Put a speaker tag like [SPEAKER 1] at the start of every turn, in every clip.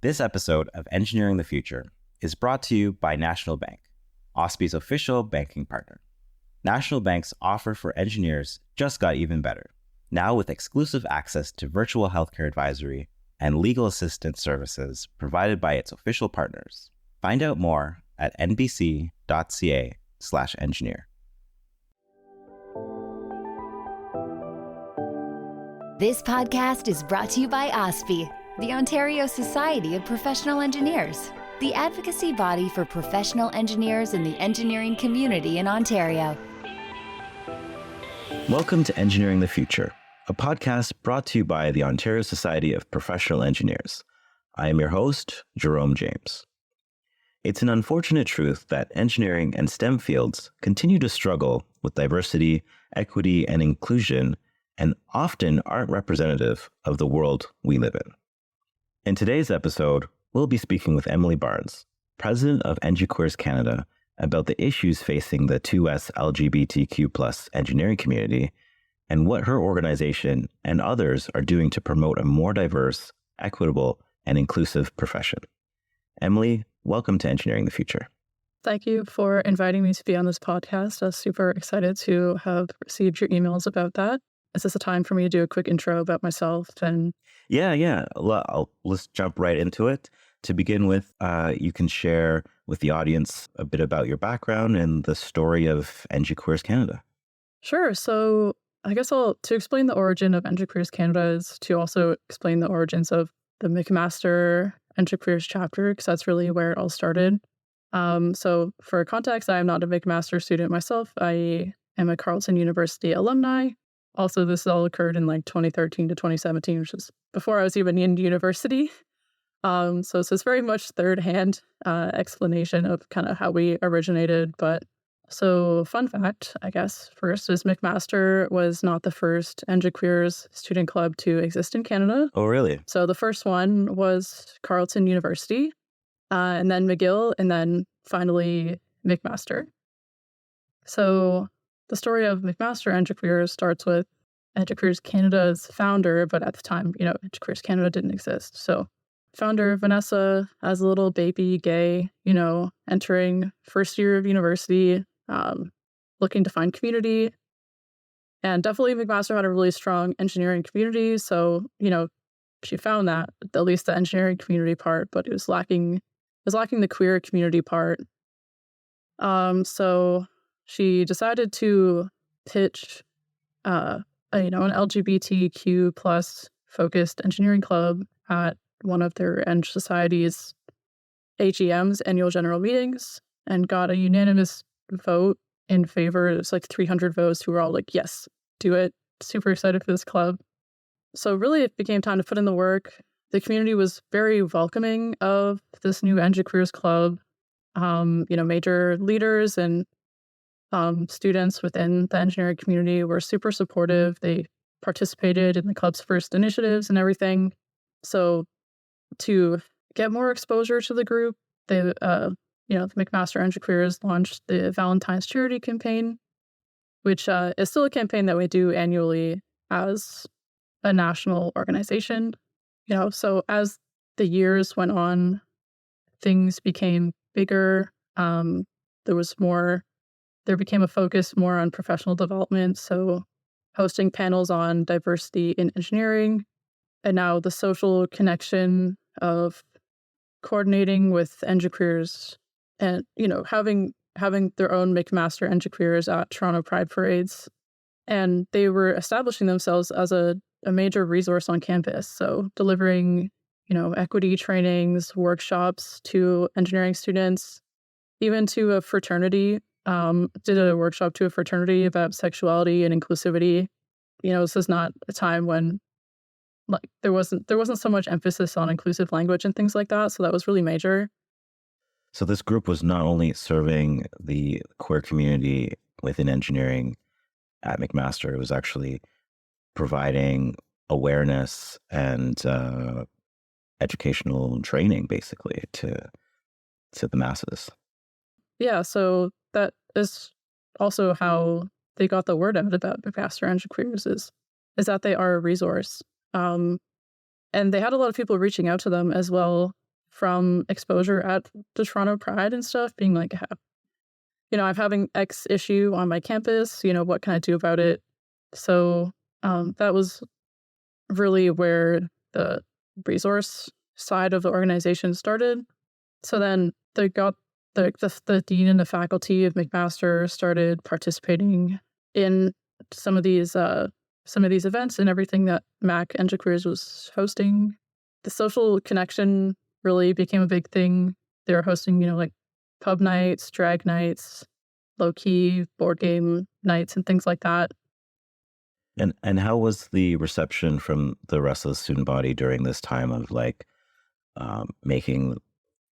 [SPEAKER 1] This episode of Engineering the Future is brought to you by National Bank, OSPI's official banking partner. National Bank's offer for engineers just got even better, now with exclusive access to virtual healthcare advisory and legal assistance services provided by its official partners. Find out more at nbc.ca/engineer.
[SPEAKER 2] This podcast is brought to you by OSPI, the Ontario Society of Professional Engineers, the advocacy body for professional engineers in the engineering community in Ontario.
[SPEAKER 1] Welcome to Engineering the Future, a podcast brought to you by the Ontario Society of Professional Engineers. I am your host, Jerome James. It's an unfortunate truth that engineering and STEM fields continue to struggle with diversity, equity, and inclusion, and often aren't representative of the world we live in. In today's episode, we'll be speaking with Emily Barnes, president of EngiQueers Canada, about the issues facing the 2S LGBTQ+ engineering community and what her organization and others are doing to promote a more diverse, equitable, and inclusive profession. Emily, welcome to Engineering the Future.
[SPEAKER 3] Thank you for inviting me to be on this podcast. I was super excited to have received your emails about that. Is this a time for me to do a quick intro about myself?
[SPEAKER 1] Yeah. Let's jump right into it. To begin with, you can share with the audience a bit about your background and the story of EngiQueers Canada.
[SPEAKER 3] Sure. So I guess to explain the origin of EngiQueers Canada is to also explain the origins of the McMaster EngiQueers chapter, because that's really where it all started. So for context, I am not a McMaster student myself. I am a Carleton University alumni. Also, this all occurred in 2013 to 2017, which was before I was even in university. So this is very much third-hand explanation of kind of how we originated. But so fun fact, I guess, first is McMaster was not the first EngiQueers student club to exist in Canada.
[SPEAKER 1] Oh, really?
[SPEAKER 3] So the first one was Carleton University, and then McGill, and then finally McMaster. So the story of McMaster EngiQueers starts with EngiQueers Canada's founder, but at the time, EngiQueers Canada didn't exist. So founder Vanessa, as a little baby gay, entering first year of university, looking to find community. And definitely McMaster had a really strong engineering community. So, she found that, at least the engineering community part, but it was lacking the queer community part. So she decided to pitch, an LGBTQ plus focused engineering club at one of their Eng Society's AGMs, annual general meetings, and got a unanimous vote in favor. It was 300 votes who were all like, yes, do it. Super excited for this club. So really it became time to put in the work. The community was very welcoming of this new EngiQueers club. Major leaders and students within the engineering community were super supportive. They participated in the club's first initiatives and everything. So to get more exposure to the group, the McMaster EngiQueers launched the Valentine's Charity Campaign, which is still a campaign that we do annually as a national organization. So as the years went on, things became bigger. There became a focus more on professional development. So hosting panels on diversity in engineering, and now the social connection of coordinating with EngiQueers and, having their own McMaster EngiQueers at Toronto Pride Parades. And they were establishing themselves as a major resource on campus. So delivering, equity trainings, workshops to engineering students, even to a fraternity. Did a workshop to a fraternity about sexuality and inclusivity. This is not a time when there wasn't so much emphasis on inclusive language and things like that. So that was really major.
[SPEAKER 1] So this group was not only serving the queer community within engineering at McMaster, it was actually providing awareness and educational training, basically, to the masses.
[SPEAKER 3] Yeah, so that is also how they got the word out about McMaster EngiQueers is that they are a resource. And they had a lot of people reaching out to them as well from exposure at the Toronto Pride and stuff, being like, I'm having X issue on my campus, what can I do about it? So that was really where the resource side of the organization started. So then they got the dean and the faculty of McMaster started participating in some of these events and everything that EngiQueers was hosting. The social connection really became a big thing. They were hosting, like pub nights, drag nights, low-key board game nights, and things like that.
[SPEAKER 1] And how was the reception from the rest of the student body during this time of making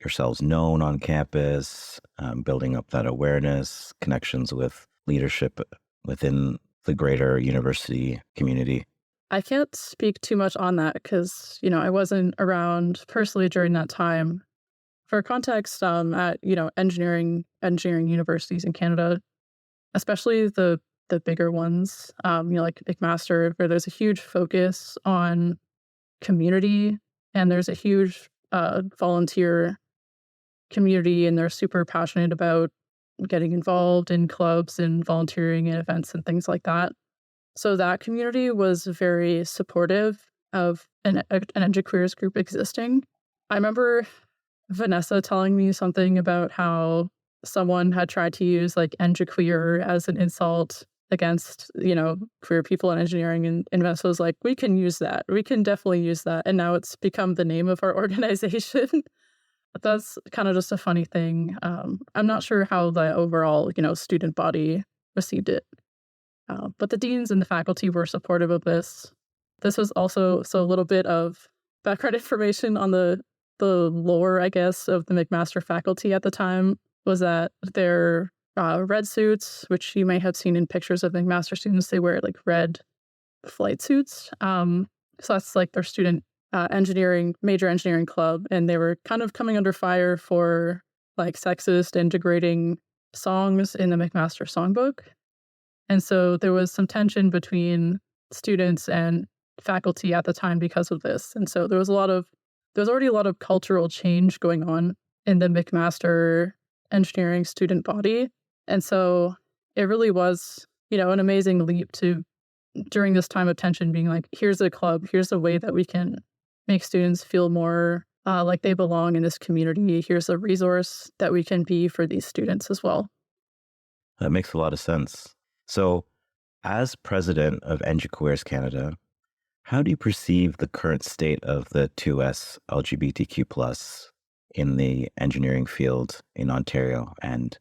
[SPEAKER 1] yourselves known on campus, building up that awareness, connections with leadership within the greater university community?
[SPEAKER 3] I can't speak too much on that because, I wasn't around personally during that time. For context, at, engineering universities in Canada, especially the bigger ones, like McMaster, where there's a huge focus on community and there's a huge volunteer community, and they're super passionate about getting involved in clubs and volunteering in events and things like that. So that community was very supportive of an EngiQueers group existing. I remember Vanessa telling me something about how someone had tried to use like EngiQueer as an insult against, queer people in engineering, and Vanessa was like, we can use that. We can definitely use that. And now it's become the name of our organization. But that's kind of just a funny thing. I'm not sure how the overall, student body received it. But the deans and the faculty were supportive of this. This was also a little bit of background information on the lore, I guess, of the McMaster faculty at the time, was that their red suits, which you may have seen in pictures of McMaster students, they wear like red flight suits. So that's like their student major engineering club, and they were kind of coming under fire for like sexist and degrading songs in the McMaster songbook. And so there was some tension between students and faculty at the time because of this. And so there was already a lot of cultural change going on in the McMaster engineering student body. And so it really was, an amazing leap to, during this time of tension, being like, here's a club, here's a way that we can make students feel more like they belong in this community. Here's a resource that we can be for these students as well.
[SPEAKER 1] That makes a lot of sense. So, as president of EngiQueers Canada, how do you perceive the current state of the 2S LGBTQ+ in the engineering field in Ontario and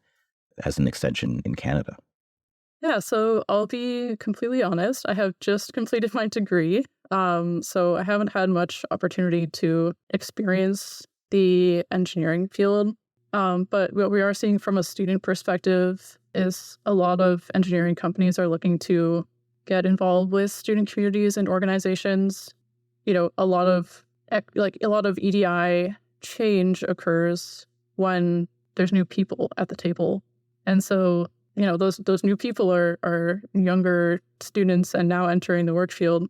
[SPEAKER 1] as an extension in Canada?
[SPEAKER 3] Yeah, so I'll be completely honest. I have just completed my degree, so I haven't had much opportunity to experience the engineering field. But what we are seeing from a student perspective is a lot of engineering companies are looking to get involved with student communities and organizations. A lot of EDI change occurs when there's new people at the table. And so, those new people are younger students and now entering the work field.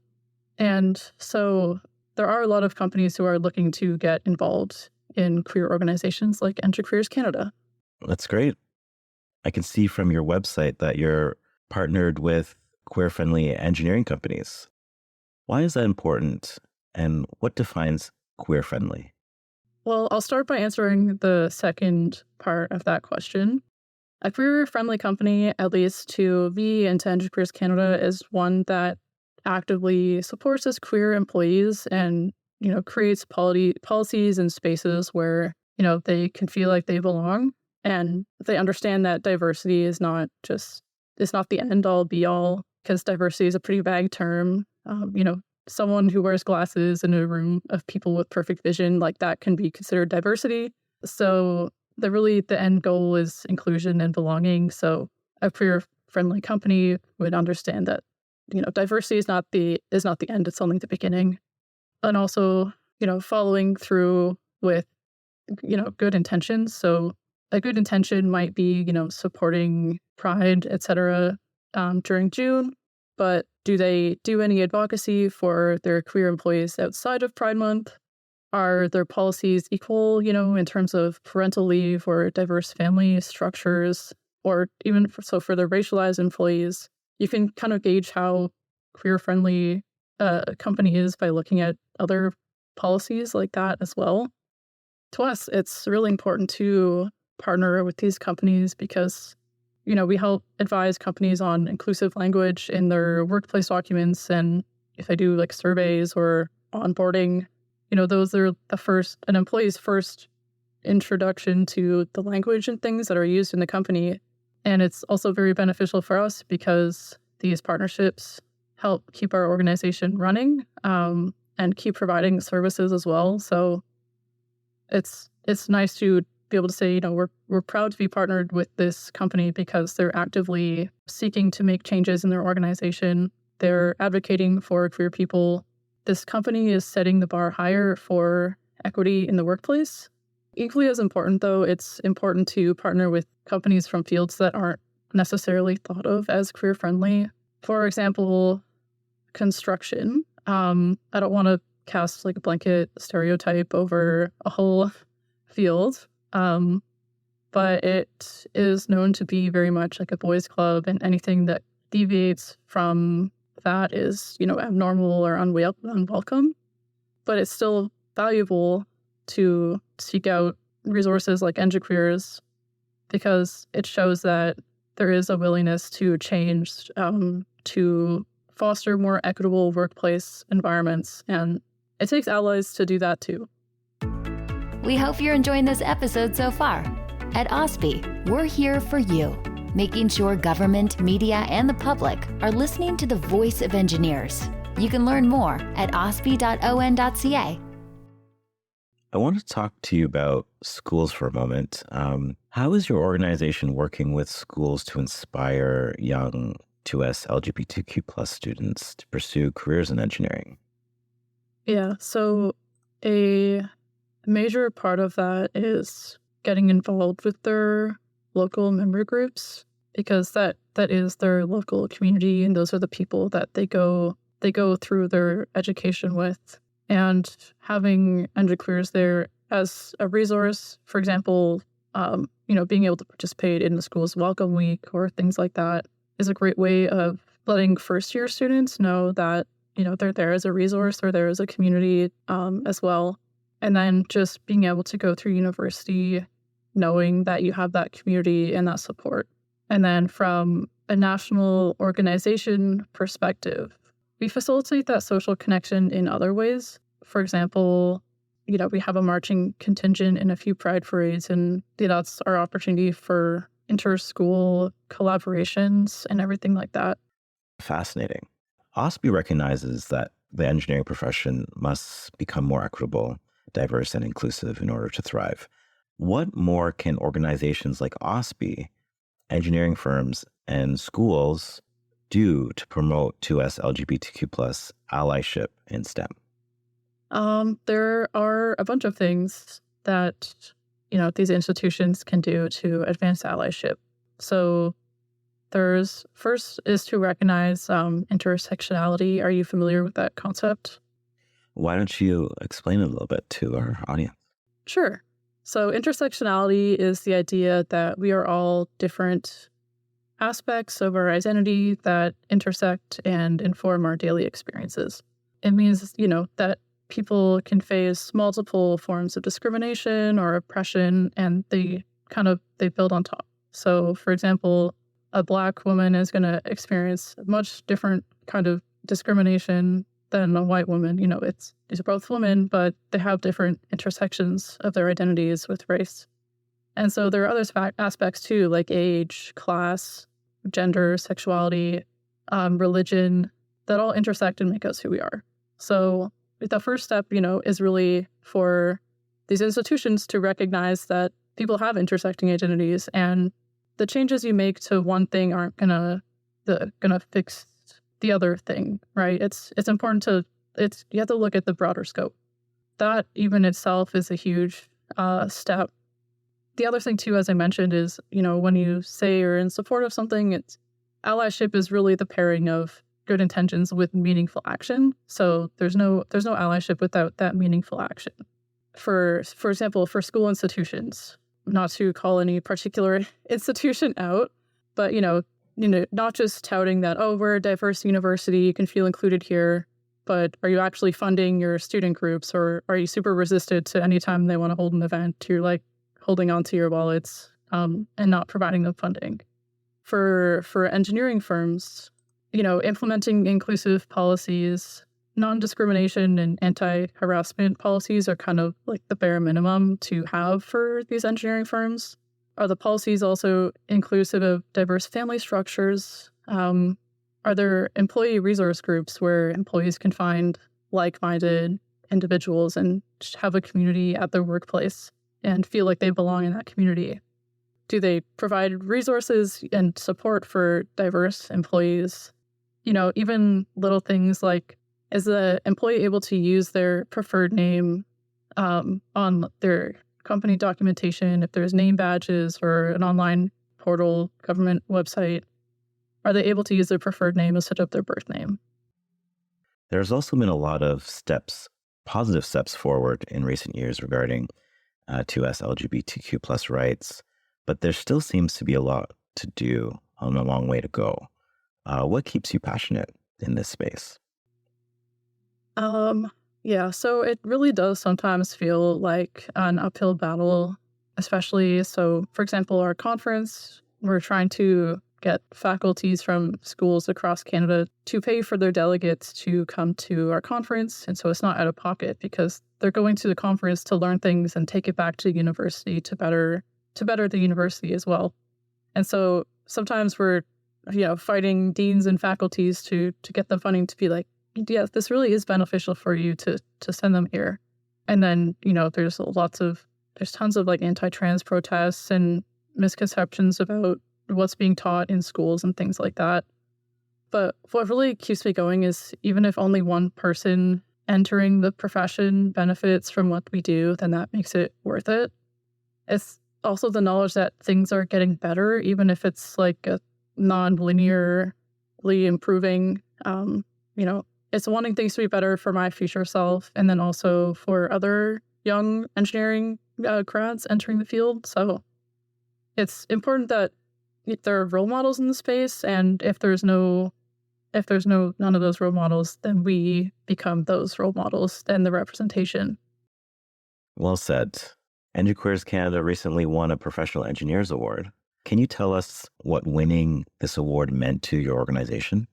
[SPEAKER 3] And so there are a lot of companies who are looking to get involved in queer organizations like EngiQueers Canada.
[SPEAKER 1] That's great. I can see from your website that you're partnered with queer-friendly engineering companies. Why is that important, and what defines queer-friendly?
[SPEAKER 3] Well, I'll start by answering the second part of that question. A queer-friendly company, at least to me and to EngiQueers Canada, is one that actively supports its queer employees and, creates policies and spaces where, they can feel like they belong. And they understand that diversity is not the end-all, be-all, because diversity is a pretty vague term. Someone who wears glasses in a room of people with perfect vision, like that can be considered diversity. So the end goal is inclusion and belonging. So a queer-friendly company would understand that, diversity is not the end, it's only the beginning. And also, following through with, good intentions. So a good intention might be, supporting Pride, etc. During June, but do they do any advocacy for their queer employees outside of Pride Month? Are their policies equal, in terms of parental leave or diverse family structures, or even for the racialized employees? You can kind of gauge how queer-friendly a company is by looking at other policies like that as well. To us, it's really important to partner with these companies because, we help advise companies on inclusive language in their workplace documents. And if they do like surveys or onboarding, those are an employee's first introduction to the language and things that are used in the company. And it's also very beneficial for us because these partnerships help keep our organization running and keep providing services as well. So it's nice to be able to say, we're proud to be partnered with this company because they're actively seeking to make changes in their organization. They're advocating for queer people. This company is setting the bar higher for equity in the workplace. Equally as important, though, it's important to partner with companies from fields that aren't necessarily thought of as queer-friendly. For example, construction. I don't want to cast like a blanket stereotype over a whole field, but it is known to be very much like a boys' club, and anything that deviates from that is, abnormal or unwelcome. But it's still valuable to seek out resources like EngiQueers because it shows that there is a willingness to change, to foster more equitable workplace environments. And it takes allies to do that too.
[SPEAKER 2] We hope you're enjoying this episode so far. At OSPI, we're here for you, making sure government, media, and the public are listening to the voice of engineers. You can learn more at ospi.on.ca.
[SPEAKER 1] I want to talk to you about schools for a moment. How is your organization working with schools to inspire young 2S LGBTQ plus students to pursue careers in engineering?
[SPEAKER 3] Yeah, so a major part of that is getting involved with their local member groups because that is their local community, and those are the people that they go through their education with. And having EngiQueers there as a resource, for example, being able to participate in the school's welcome week or things like that is a great way of letting first-year students know that, they're there as a resource, they're there as a community as well. And then just being able to go through university knowing that you have that community and that support. And then from a national organization perspective, we facilitate that social connection in other ways. For example, we have a marching contingent in a few Pride parades, and that's our opportunity for inter-school collaborations and everything like that.
[SPEAKER 1] Fascinating. OSPI recognizes that the engineering profession must become more equitable, diverse, and inclusive in order to thrive. What more can organizations like OSPI, engineering firms, and schools do to promote 2S LGBTQ plus allyship in STEM?
[SPEAKER 3] There are a bunch of things that, these institutions can do to advance allyship. So first is to recognize intersectionality. Are you familiar with that concept?
[SPEAKER 1] Why don't you explain it a little bit to our audience?
[SPEAKER 3] Sure. So intersectionality is the idea that we are all different aspects of our identity that intersect and inform our daily experiences. It means, that people can face multiple forms of discrimination or oppression, and they build on top. So, for example, a Black woman is going to experience a much different kind of discrimination than a white woman. These are both women, but they have different intersections of their identities with race. And so there are other aspects too, like age, class, gender, sexuality, religion, that all intersect and make us who we are. So the first step, is really for these institutions to recognize that people have intersecting identities, and the changes you make to one thing aren't gonna fix the other thing, right? It's important you have to look at the broader scope. That even itself is a huge step. The other thing too, as I mentioned, is, when you say you're in support of something, allyship is really the pairing of good intentions with meaningful action. So there's no allyship without that meaningful action. for example, for school institutions, not to call any particular institution out, but, not just touting that, oh, we're a diverse university, you can feel included here, but are you actually funding your student groups, or are you super resistant to any time they want to hold an event, you're like holding on to your wallets and not providing them funding? For engineering firms, implementing inclusive policies, non-discrimination and anti-harassment policies are kind of like the bare minimum to have for these engineering firms. Are the policies also inclusive of diverse family structures? Are there employee resource groups where employees can find like-minded individuals and have a community at their workplace and feel like they belong in that community? Do they provide resources and support for diverse employees? Even little things like, is the employee able to use their preferred name on their company documentation, if there's name badges or an online portal, government website? Are they able to use their preferred name instead of their birth name?
[SPEAKER 1] There's also been a lot of positive steps forward in recent years regarding 2S LGBTQ plus rights, but there still seems to be a lot to do and a long way to go. What keeps you passionate in this space?
[SPEAKER 3] Yeah, so it really does sometimes feel like an uphill battle, especially, so for example, our conference, we're trying to get faculties from schools across Canada to pay for their delegates to come to our conference. And so it's not out of pocket because they're going to the conference to learn things and take it back to the university to better the university as well. And so sometimes we're, fighting deans and faculties to get the funding to be like, yeah, this really is beneficial for you to send them here. And then, there's tons of like anti-trans protests and misconceptions about what's being taught in schools and things like that. But what really keeps me going is even if only one person entering the profession benefits from what we do, then that makes it worth it. It's also the knowledge that things are getting better, even if it's like a non-linearly improving. It's wanting things to be better for my future self and then also for other young engineering grads entering the field. So it's important that there are role models in the space, and if there's none of those role models, then we become those role models and the representation.
[SPEAKER 1] Well said. EngiQueers Canada recently won a Professional Engineers Award. Can you tell us what winning this award meant to your organization?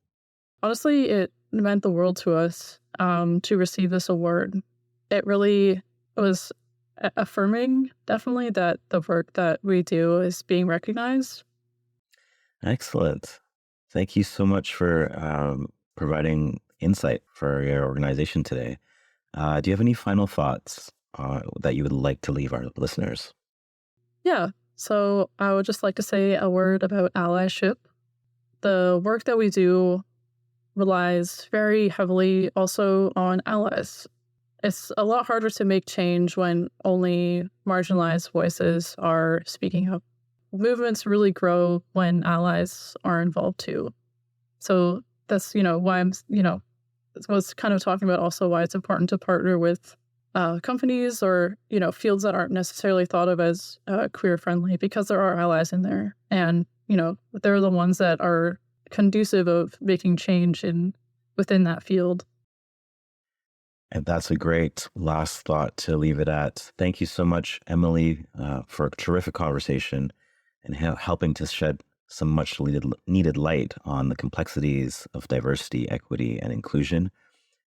[SPEAKER 3] Honestly, it meant the world to us to receive this award. It really was affirming, definitely, that the work that we do is being recognized.
[SPEAKER 1] Excellent. Thank you so much for providing insight for your organization today. Do you have any final thoughts that you would like to leave our listeners?
[SPEAKER 3] Yeah. So I would just like to say a word about allyship. The work that we do relies very heavily also on allies. It's a lot harder to make change when only marginalized voices are speaking up. Movements really grow when allies are involved too. So that's, why I was kind of talking about also why it's important to partner with companies or, fields that aren't necessarily thought of as queer friendly, because there are allies in there. And, they're the ones that are conducive of making change within that field.
[SPEAKER 1] And that's a great last thought to leave it at. Thank you so much, Emily, for a terrific conversation and helping to shed some much needed light on the complexities of diversity, equity, and inclusion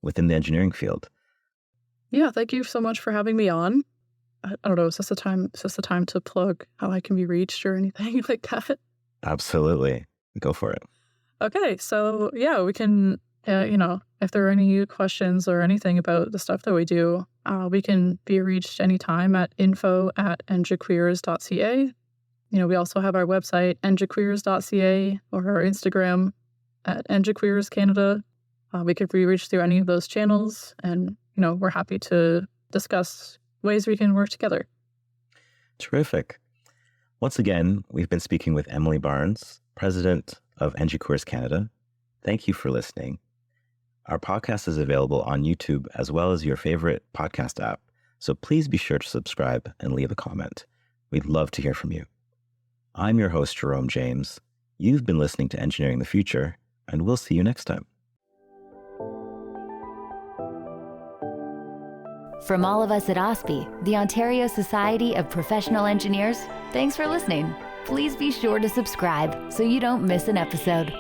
[SPEAKER 1] within the engineering field.
[SPEAKER 3] Yeah, thank you so much for having me on. I don't know, is this the time to plug how I can be reached or anything like that?
[SPEAKER 1] Absolutely. Go for it.
[SPEAKER 3] Okay, so yeah, we can, if there are any questions or anything about the stuff that we do, we can be reached anytime at info@engiqueers.ca. We also have our website, engiqueers.ca, or our Instagram at EngiQueers Canada. We could be reached through any of those channels, and, we're happy to discuss ways we can work together.
[SPEAKER 1] Terrific. Once again, we've been speaking with Emily Barnes, President of EngiQueers Canada. Thank you for listening. Our podcast is available on YouTube as well as your favorite podcast app. so please be sure to subscribe and leave a comment. We'd love to hear from you. I'm your host, Jerome James. You've been listening to Engineering the Future, and we'll see you next time.
[SPEAKER 2] From all of us at OSPI, the Ontario Society of Professional Engineers, thanks for listening. Please be sure to subscribe so you don't miss an episode.